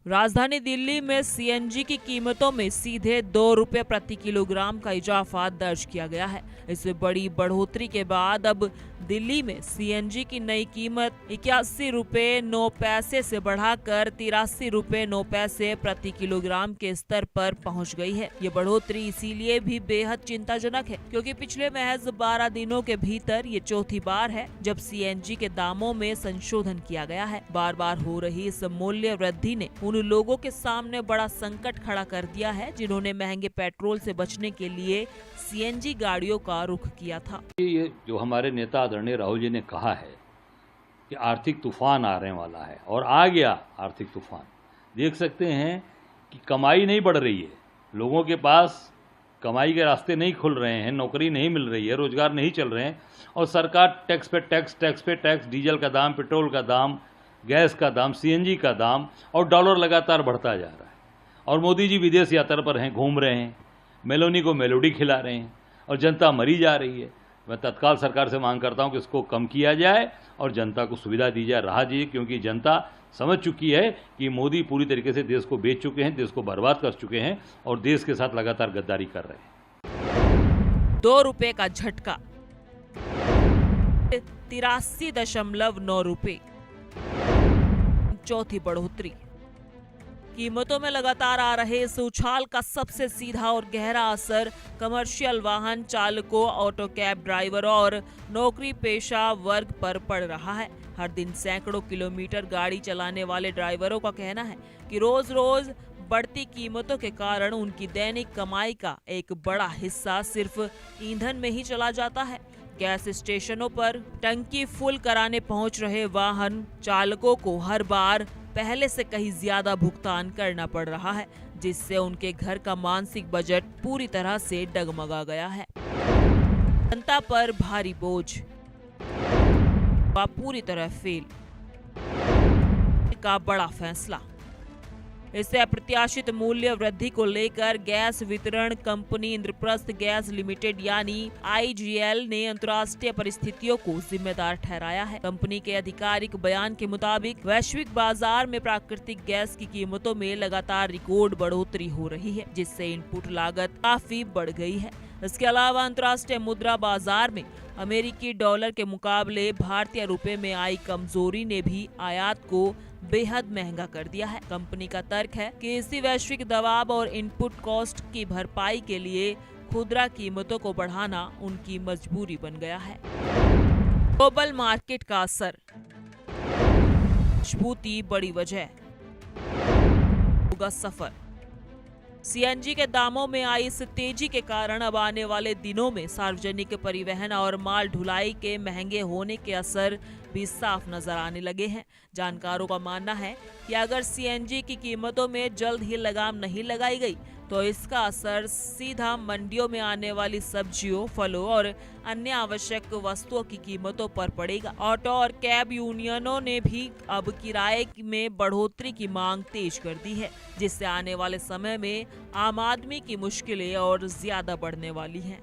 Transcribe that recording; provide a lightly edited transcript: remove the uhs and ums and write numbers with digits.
राजधानी दिल्ली में सीएनजी की कीमतों में सीधे 2 रुपए प्रति किलोग्राम का इजाफा दर्ज किया गया है। इससे बड़ी बढ़ोतरी के बाद अब दिल्ली में सीएनजी की नई कीमत 81 रुपए 9 पैसे से बढ़ाकर 83 रुपए 9 पैसे प्रति किलोग्राम के स्तर पर पहुंच गई है। ये बढ़ोतरी इसीलिए भी बेहद चिंताजनक है क्योंकि पिछले महज 12 दिनों के भीतर ये चौथी बार है जब सीएनजी के दामों में संशोधन किया गया है। बार बार हो रही इस मूल्य वृद्धि ने उन लोगों के सामने बड़ा संकट खड़ा कर दिया है जिन्होंने महंगे पेट्रोल से बचने के लिए सीएनजी गाड़ियों का रुख किया था। ये जो हमारे नेता आदरणीय राहुल जी ने कहा है कि आर्थिक तूफान आने वाला है और आ गया आर्थिक तूफान। देख सकते हैं कि कमाई नहीं बढ़ रही है, लोगों के पास कमाई के रास्ते नहीं खुल रहे हैं, नौकरी नहीं मिल रही है, रोजगार नहीं चल रहे हैं और सरकार टैक्स पे टैक्स, डीजल का दाम, पेट्रोल का दाम, गैस का दाम, सीएनजी का दाम और डॉलर लगातार बढ़ता जा रहा है। और मोदी जी विदेश यात्रा पर हैं, घूम रहे हैं, मेलोनी को मेलोडी खिला रहे हैं और जनता मरी जा रही है। मैं तत्काल सरकार से मांग करता हूं कि इसको कम किया जाए और जनता को सुविधा दी जाए, राहत दी, क्योंकि जनता समझ चुकी है कि मोदी पूरी तरीके से देश को बेच चुके हैं, देश को बर्बाद कर चुके हैं और देश के साथ लगातार गद्दारी कर रहे हैं। 2 रुपए का झटका 83.9 रुपए, चौथी बढ़ोतरी। कीमतों में लगातार आ रहे इस उछाल का सबसे सीधा और गहरा असर कमर्शियल वाहन चालकों, ऑटो कैब ड्राइवरों और नौकरी पेशा वर्ग पर पड़ रहा है। हर दिन सैकड़ों किलोमीटर गाड़ी चलाने वाले ड्राइवरों का कहना है कि रोज रोज बढ़ती कीमतों के कारण उनकी दैनिक कमाई का एक बड़ा हिस्सा सिर्फ ईंधन में ही चला जाता है। गैस स्टेशनों पर टंकी फुल कराने पहुंच रहे वाहन चालकों को हर बार पहले से कहीं ज्यादा भुगतान करना पड़ रहा है, जिससे उनके घर का मानसिक बजट पूरी तरह से डगमगा गया है। जनता पर भारी बोझ पूरी तरह फेल का बड़ा फैसला। इससे अप्रत्याशित मूल्य वृद्धि को लेकर गैस वितरण कंपनी इंद्रप्रस्थ गैस लिमिटेड यानी आईजीएल ने अंतर्राष्ट्रीय परिस्थितियों को जिम्मेदार ठहराया है। कंपनी के आधिकारिक बयान के मुताबिक वैश्विक बाजार में प्राकृतिक गैस की कीमतों में लगातार रिकॉर्ड बढ़ोतरी हो रही है, जिससे इनपुट लागत काफी बढ़ गई है। इसके अलावा अंतर्राष्ट्रीय मुद्रा बाजार में अमेरिकी डॉलर के मुकाबले भारतीय रुपए में आई कमजोरी ने भी आयात को बेहद महंगा कर दिया है। कंपनी का तर्क है कि इसी वैश्विक दबाव और इनपुट कॉस्ट की भरपाई के लिए खुदरा कीमतों को बढ़ाना उनकी मजबूरी बन गया है। ग्लोबल मार्केट का असर, मजबूती बड़ी वजह, होगा सफर। सीएनजी के दामों में आई इस तेजी के कारण अब आने वाले दिनों में सार्वजनिक परिवहन और माल ढुलाई के महंगे होने के असर भी साफ नजर आने लगे हैं। जानकारों का मानना है कि अगर सीएनजी की कीमतों में जल्द ही लगाम नहीं लगाई गई तो इसका असर सीधा मंडियों में आने वाली सब्जियों, फलों और अन्य आवश्यक वस्तुओं की कीमतों पर पड़ेगा। ऑटो और कैब यूनियनों ने भी अब किराए में बढ़ोतरी की मांग तेज कर दी है, जिससे आने वाले समय में आम आदमी की मुश्किलें और ज्यादा बढ़ने वाली हैं।